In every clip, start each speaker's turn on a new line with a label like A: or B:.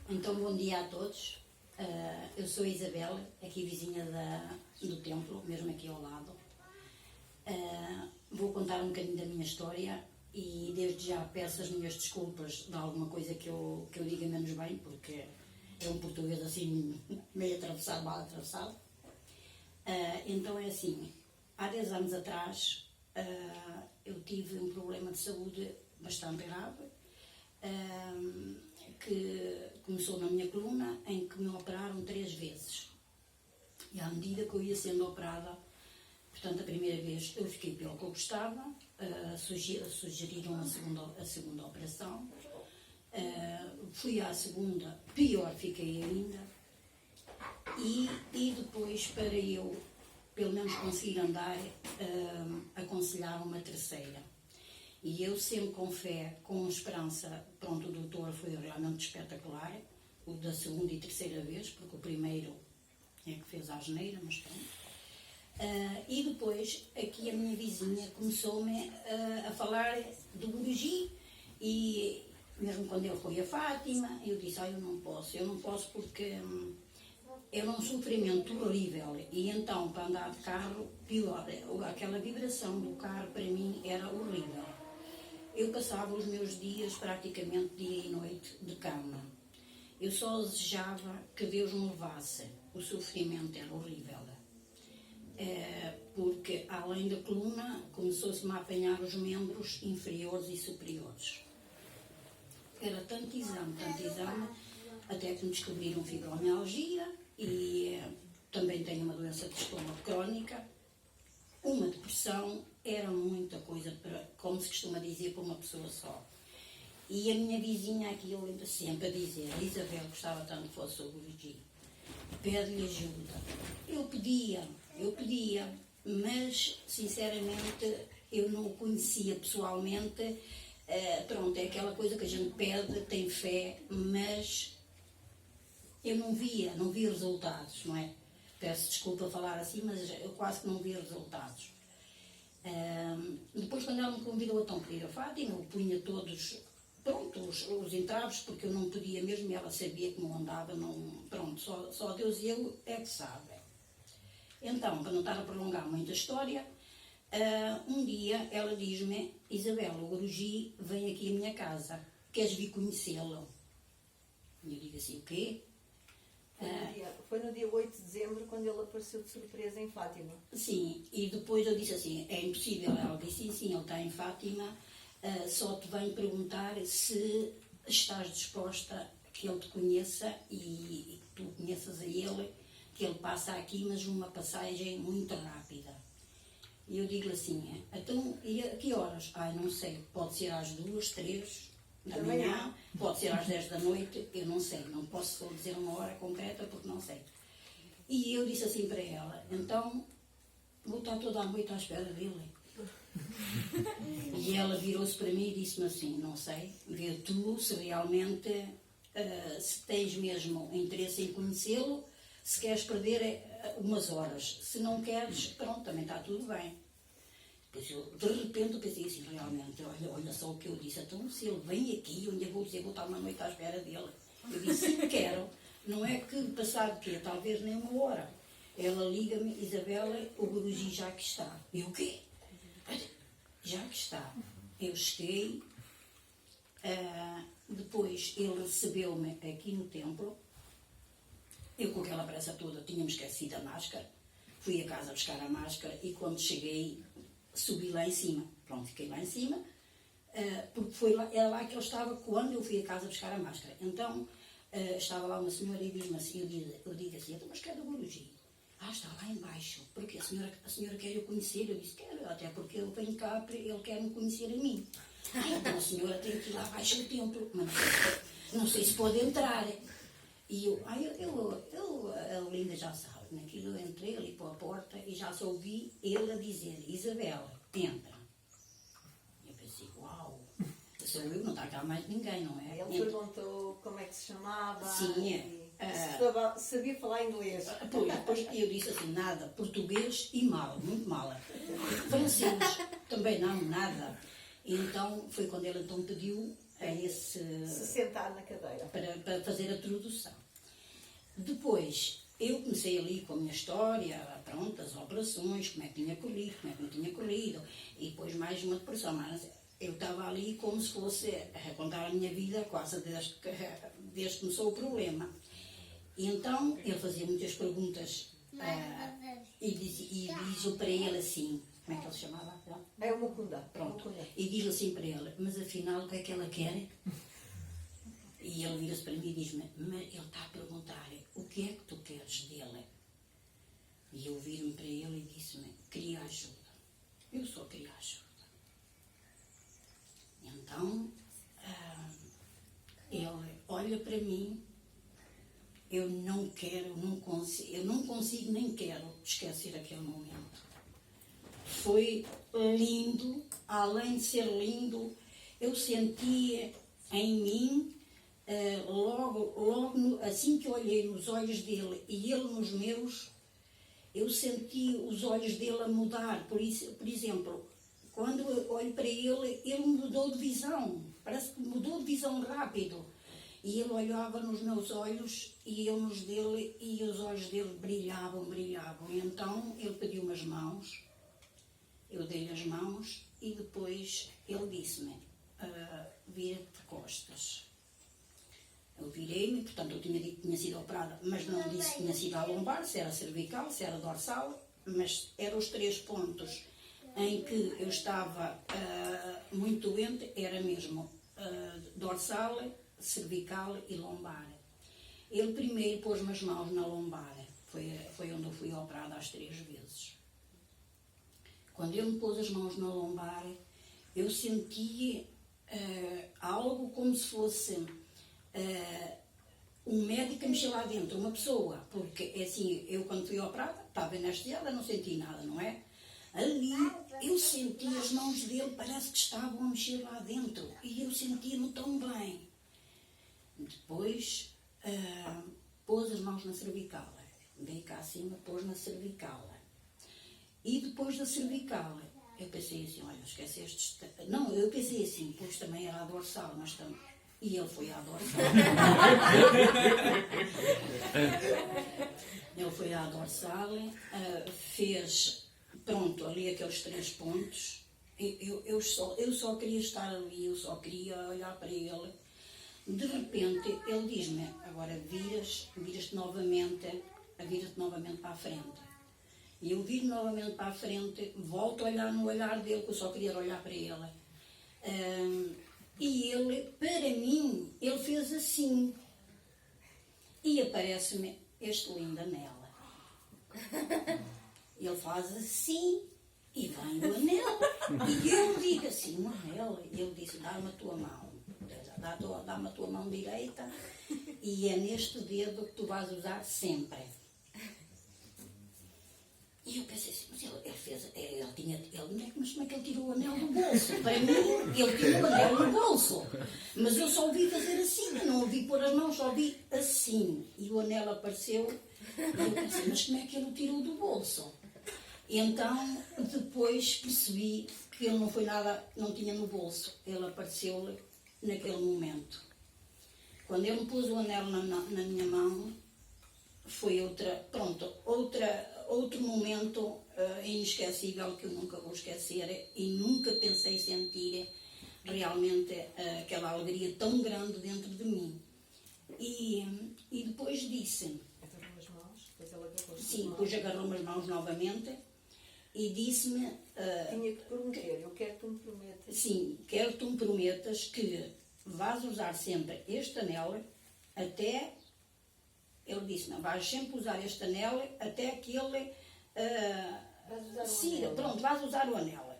A: Então, bom dia a todos. Eu sou a Isabel, aqui vizinha do templo, mesmo aqui ao lado. Vou contar um bocadinho da minha história e desde já peço as minhas desculpas de alguma coisa que eu diga menos bem, porque é um português assim, meio atravessado, mal atravessado. Então é assim, há 10 anos atrás eu tive um problema de saúde bastante grave, que começou na minha coluna, em que me operaram 3 vezes. E à medida que eu ia sendo operada, portanto, a primeira vez eu fiquei pior que eu gostava, sugeriram a segunda operação, fui à segunda, pior fiquei ainda, e depois, para eu, pelo menos conseguir andar, aconselharam uma terceira. E eu sempre com fé, com esperança, pronto, o doutor foi realmente espetacular, o da segunda e terceira vez, porque o primeiro é que fez a asneira, mas pronto. E depois, aqui a minha vizinha começou-me a falar do Guruji, e mesmo quando ele foi a Fátima, eu disse, eu não posso porque é um sofrimento horrível, e então para andar de carro, pior, aquela vibração do carro para mim era horrível. Eu passava os meus dias praticamente dia e noite de cama. Eu só desejava que Deus me levasse. O sofrimento era horrível. Porque além da coluna começou-se-me a apanhar os membros inferiores e superiores. Era tanto exame, até que me descobriram fibromialgia e também tenho uma doença de estômago crónica, uma depressão, era muita coisa, como se costuma dizer, para uma pessoa só. E a minha vizinha aqui, eu lembro sempre a dizer, a Isabel gostava tanto que fosse o Guruji, pede-lhe ajuda. Eu pedia, mas sinceramente eu não o conhecia pessoalmente. Pronto, é aquela coisa que a gente pede, tem fé, mas eu não via resultados, não é? Peço desculpa falar assim, mas eu quase que não via resultados. Depois, quando ela me convidou então para ir a Fátima, eu punha todos, pronto, os entraves, porque eu não podia mesmo, e ela sabia que não andava, pronto, só Deus e eu é que sabe. Então, para não estar a prolongar muito a história, um dia ela diz-me, Isabel, o Guruji vem aqui à minha casa, queres vir conhecê-lo? E eu digo assim, o quê?
B: Foi no dia 8 de dezembro, quando ele apareceu de surpresa em Fátima.
A: Sim, e depois eu disse assim, é impossível. Ela disse, sim, ele está em Fátima, só te vem perguntar se estás disposta que ele te conheça e que tu conheças a ele, que ele passa aqui, mas numa passagem muito rápida. E eu digo assim, então, e a que horas? Não sei, pode ser às 2, 3 da manhã, pode ser às 10 da noite, eu não sei, não posso só dizer uma hora concreta porque não sei. E eu disse assim para ela, então vou estar toda a noite à espera dele. E ela virou-se para mim e disse-me assim, não sei, vê tu se realmente, se tens mesmo interesse em conhecê-lo, se queres perder umas horas, se não queres, pronto, também está tudo bem. De repente eu pensei assim, realmente, olha só o que eu disse, então se ele vem aqui, onde eu vou dizer, vou estar uma noite à espera dele. Eu disse, sim, quero, não é que passado o quê? Talvez nem uma hora. Ela liga-me, Isabela, o Guruji já que está. E o quê? Já que está. Eu cheguei, depois ele recebeu-me aqui no templo, eu com aquela pressa toda tinha-me esquecido a máscara, fui a casa buscar a máscara e quando cheguei, subi lá em cima. Pronto, fiquei lá em cima, porque era lá que ele estava quando eu fui a casa buscar a máscara. Então, estava lá uma senhora e diz-me assim, eu digo assim, então, mas que é do Guruji? Está lá embaixo, porque a senhora quer eu conhecer. Eu disse, quero, até porque eu venho cá, ele quer me conhecer a mim. Então a senhora tem que ir lá abaixo do templo, mas não sei se pode entrar. E a Linda já sabe, naquilo eu entrei ali para a porta e já só ouvi ele a dizer, Isabel, entra. E eu pensei, uau, sou eu, não está cá mais ninguém, não é?
B: Ele perguntou como é que se chamava,
A: sim,
B: se sabia falar inglês.
A: Depois eu disse assim, nada, português e mal, muito mal. Francês, também não, nada. E então, foi quando ele então pediu
B: se sentar na cadeira.
A: Para fazer a tradução. Depois, eu comecei ali com a minha história, pronto, as operações, como é que tinha corrido, como é que não tinha corrido, e depois mais uma depressão. Mas eu estava ali como se fosse a contar a minha vida quase desde que começou o problema. E então, ele fazia muitas perguntas e diz para ele assim, como é que ele se chamava?
B: É o Mukunda.
A: Pronto. E diz assim para ele, mas afinal o que é que ela quer? E ele vira-se para mim e diz-me, mas ele está a perguntar, o que é que tu queres dele? E eu viro-me para ele e disse-me, queria ajuda. Eu só queria ajuda. Então, ele olha para mim, eu não consigo nem quero esquecer aquele momento. Foi lindo, além de ser lindo, eu sentia em mim, logo assim que eu olhei nos olhos dele e ele nos meus, eu senti os olhos dele a mudar. Por exemplo, quando eu olho para ele mudou de visão, parece que mudou de visão rápido. E ele olhava nos meus olhos e eu nos dele, e os olhos dele brilhavam. E então ele pediu-me as mãos, eu dei-lhe as mãos e depois ele disse-me, vira-te de costas. Eu virei-me, portanto eu tinha dito que tinha sido operada, mas não disse que tinha sido a lombar, se era cervical, se era dorsal, mas eram os 3 pontos em que eu estava muito doente, era mesmo dorsal, cervical e lombar. Ele primeiro pôs-me as mãos na lombar, foi onde eu fui operada as 3 vezes. Quando ele me pôs as mãos na lombar, eu senti algo como se fosse um médico a mexer lá dentro, uma pessoa, porque assim, eu quando fui operada, estava anestesiada, não senti nada, não é? Ali eu senti as mãos dele, parece que estavam a mexer lá dentro, e eu sentia-me tão bem. Depois pôs as mãos na cervical, veio cá acima, pôs na cervical. E depois da cervical, eu pensei assim, olha, esqueceste... Não, eu pensei assim, pois também era a dorsal, mas também... E ele foi à dorsal. Ele foi à dorsal, fez, pronto, ali aqueles 3 pontos. Eu só queria estar ali, eu só queria olhar para ele. De repente, ele diz-me, agora viras-te novamente para a frente. E eu viro novamente para a frente, volto a olhar no olhar dele, que eu só queria olhar para ele. E ele, para mim, ele fez assim. E aparece-me este lindo anel. Ele faz assim e vem o anel. E eu digo assim, o anel. Ele disse, dá-me a tua mão. Dá-me a tua mão direita e é neste dedo que tu vais usar sempre. E eu pensei assim, mas mas como é que ele tirou o anel do bolso? Para mim, ele tirou o anel do bolso. Mas eu só ouvi fazer assim, eu não ouvi pôr as mãos, só ouvi assim. E o anel apareceu, e eu pensei, mas como é que ele o tirou do bolso? E então, depois percebi que ele não foi nada, não tinha no bolso. Ele apareceu naquele momento. Quando ele me pôs o anel na minha mão, foi outro momento inesquecível que eu nunca vou esquecer e nunca pensei sentir realmente aquela alegria tão grande dentro de mim. E depois disse...
B: Agarrou as mãos, depois ela agarrou.
A: Sim, depois agarrou-me as mãos novamente e disse-me...
B: tinha que prometer, eu quero que tu me prometas.
A: Sim, quero que tu me prometas que vais usar sempre este anel até... Ele disse, não, vais sempre usar este anel até que ele...
B: Sim,
A: pronto, vais usar o anel.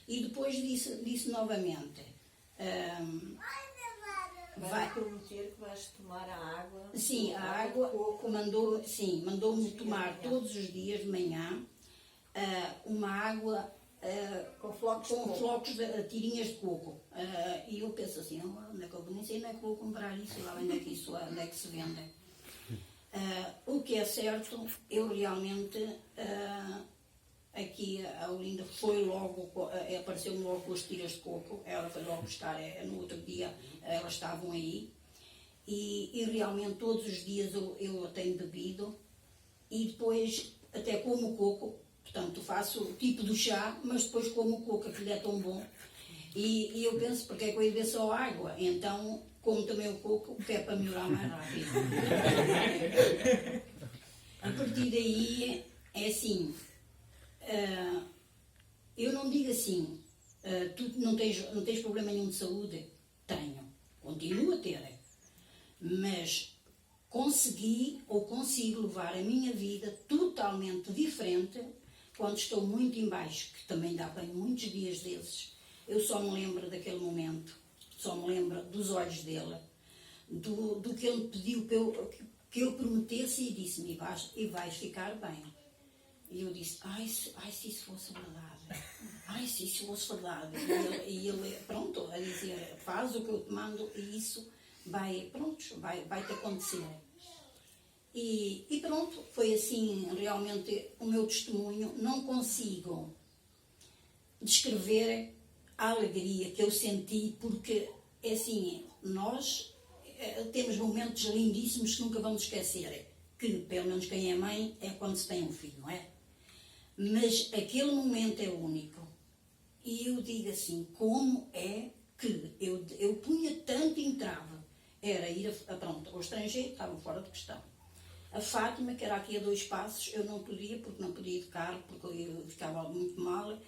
A: E depois disse novamente...
B: vai prometer que vais tomar a água...
A: Sim, a água mandou-me tomar todos os dias de manhã uma água
B: com flocos
A: de tirinhas de coco. E eu penso assim, onde é que eu nem sei onde é que vou comprar isso, lá onde é que se vende. O que é certo, eu realmente aqui a Olinda foi logo, apareceu-me logo com as tiras de coco, ela foi logo buscar, no outro dia elas estavam aí, e realmente todos os dias eu a tenho bebido, e depois até como o coco, portanto faço o tipo do chá, mas depois como o coco, aquilo é tão bom, e eu penso, porque é que eu ia beber só água, então como também o coco, que é para melhorar mais rápido. A partir daí, é assim, eu não digo assim, tu não tens problema nenhum de saúde? Tenho, continuo a ter, mas consegui ou consigo levar a minha vida totalmente diferente quando estou muito em baixo, que também dá bem muitos dias desses. Eu só me lembro daquele momento, só me lembro dos olhos dele, do que ele me pediu que eu prometesse, e disse-me, e vais ficar bem. E eu disse, ai se isso fosse verdade, ai se isso fosse verdade. E ele pronto, a dizer, faz o que eu te mando e isso vai te acontecer. E pronto, foi assim realmente o meu testemunho. Não consigo descrever a alegria que eu senti, porque é assim, nós temos momentos lindíssimos que nunca vamos esquecer, que pelo menos quem é mãe é quando se tem um filho, não é? Mas aquele momento é único. E eu digo assim, como é que eu punha tanto entrave, era ir ao estrangeiro, estava fora de questão. A Fátima, que era aqui a 2 passos, eu não podia, porque não podia ir de carro, porque eu ficava muito mal,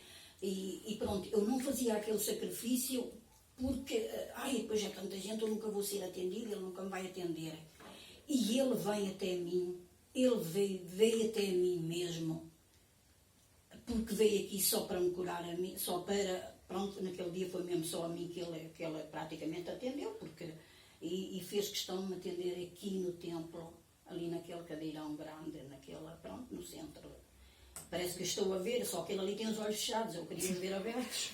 A: e pronto, eu não fazia aquele sacrifício, porque, depois é tanta gente, eu nunca vou ser atendida, ele nunca me vai atender. E ele vem até mim, ele veio até mim mesmo, porque veio aqui só para me curar a mim, só para, pronto, naquele dia foi mesmo só a mim que ele praticamente atendeu, porque, e fez questão de me atender aqui no templo, ali naquele cadeirão grande, pronto, no centro. Parece que estou a ver, só que ele ali tem os olhos fechados, eu queria os ver abertos.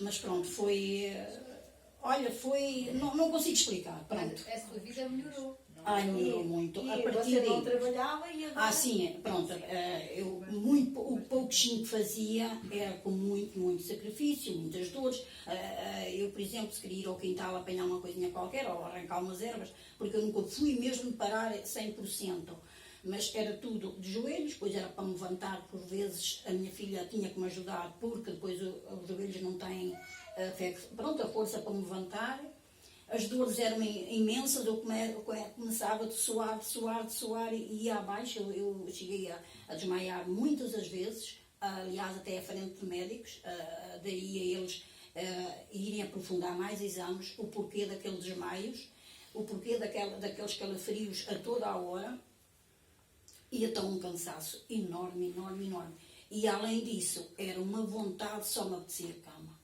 A: Mas pronto, foi... Olha, foi... Não consigo explicar, pronto.
C: A sua vida melhorou.
A: Melhorou muito.
B: E
A: a partir
B: você não
A: daí,
B: trabalhava e agora...
A: sim, pronto. O pouquinho que fazia era com muito sacrifício, muitas dores. Eu, por exemplo, se queria ir ao quintal apanhar uma coisinha qualquer ou arrancar umas ervas, porque eu nunca fui mesmo parar 100%. Mas era tudo de joelhos, depois era para me levantar, por vezes a minha filha tinha que me ajudar, porque depois os joelhos não têm a força para me levantar. As dores eram imensas, eu começava de suar e ia abaixo, eu cheguei a desmaiar muitas das vezes, aliás até à frente de médicos, daí a eles irem aprofundar mais exames, o porquê daqueles desmaios, o porquê daqueles calafrios a toda a hora. E então um cansaço enorme. E além disso, era uma vontade, só me apetecia cama.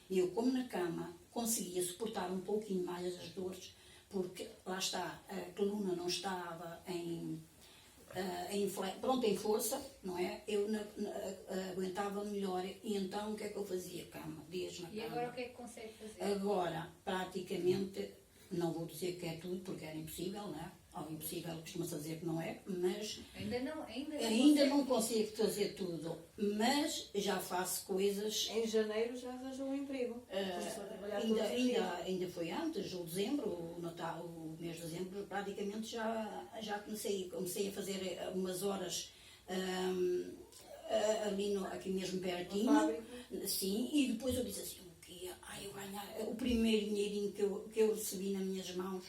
A: E eu, como na cama, conseguia suportar um pouquinho mais as dores, porque lá está, a coluna não estava em força, não é? Eu aguentava melhor, e então o que é que eu fazia? Cama, dias na cama.
C: E agora o que é que consegue fazer?
A: Agora, praticamente, não vou dizer que é tudo, porque era impossível, não é? Ao impossível costuma-se dizer que não é, mas ainda não consigo fazer tudo, mas já faço coisas.
B: Em janeiro já arranjou um emprego.
A: Ainda foi antes, o dezembro, o Natal, o mês de dezembro, praticamente já comecei a fazer umas horas aqui mesmo pertinho. Sim, e depois eu disse assim, eu ganhar o primeiro dinheirinho que eu recebi nas minhas mãos,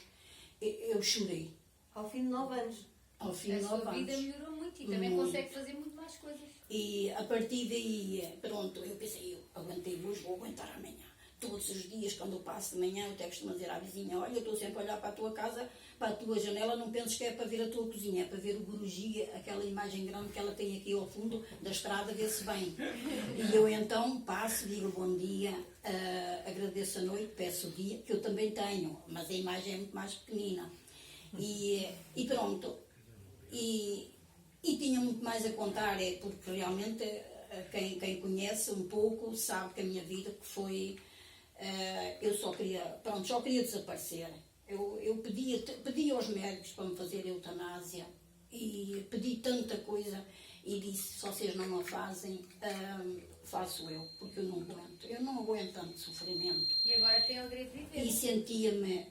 A: eu chorei.
B: Ao fim de 9 anos.
C: A sua vida melhorou muito e também consegue fazer muito mais coisas.
A: E a partir daí, pronto, eu pensei, eu aguentei hoje, vou aguentar amanhã. Todos os dias, quando eu passo de manhã, eu até costumo dizer à vizinha, olha, eu estou sempre a olhar para a tua casa, para a tua janela, não penses que é para ver a tua cozinha, é para ver o Guruji, aquela imagem grande que ela tem aqui ao fundo da estrada, vê-se bem. E eu então passo, digo bom dia, agradeço a noite, peço o dia, que eu também tenho, mas a imagem é muito mais pequenina. E pronto, e tinha muito mais a contar, porque realmente quem conhece um pouco sabe que a minha vida que foi, eu só queria desaparecer. Eu pedia aos médicos para me fazer eutanásia, e pedi tanta coisa e disse, se vocês não a fazem, faço eu, porque eu não aguento. Eu não aguento tanto sofrimento.
C: E agora tem o direito de viver.
A: E sentia-me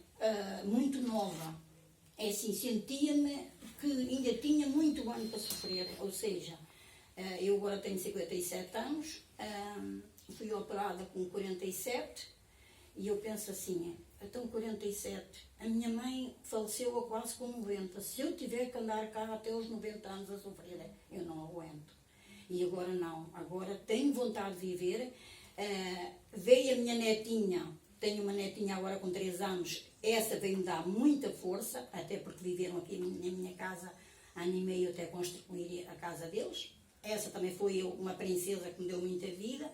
A: muito nova. É assim, sentia-me que ainda tinha muito ano para sofrer. Ou seja, eu agora tenho 57 anos, fui operada com 47 e eu penso assim, então 47, a minha mãe faleceu a quase com 90. Se eu tiver que andar cá até os 90 anos a sofrer, eu não aguento. E agora não, agora tenho vontade de viver. Veio a minha netinha, tenho uma netinha agora com 3 anos, essa veio-me dar muita força, até porque viveram aqui na minha casa ano e meio até construir a casa deles. Essa também foi uma princesa que me deu muita vida.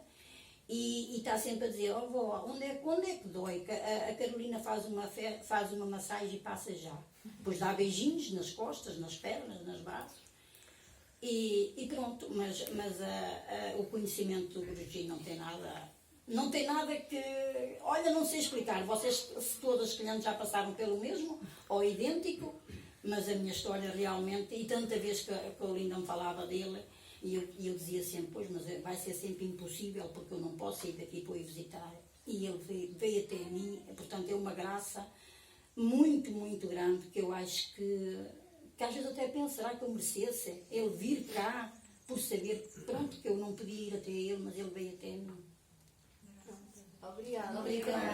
A: E está sempre a dizer, vó, onde é que dói? A Carolina faz uma massagem e passa já. Depois dá beijinhos nas costas, nas pernas, nos braços. E pronto, mas o conhecimento do Guruji não tem nada que... Olha, não sei explicar. Vocês, todas as clientes já passaram pelo mesmo, ou idêntico, mas a minha história realmente... E tanta vez que a Olinda me falava dele, e eu dizia sempre, pois, mas vai ser sempre impossível, porque eu não posso ir daqui para ir visitar. E ele veio até mim, portanto é uma graça muito, muito grande, que eu acho que às vezes até pensará que eu merecesse ele vir cá, por saber, pronto, que eu não podia ir até ele, mas ele veio até mim.
B: Obrigada.
A: Obrigada.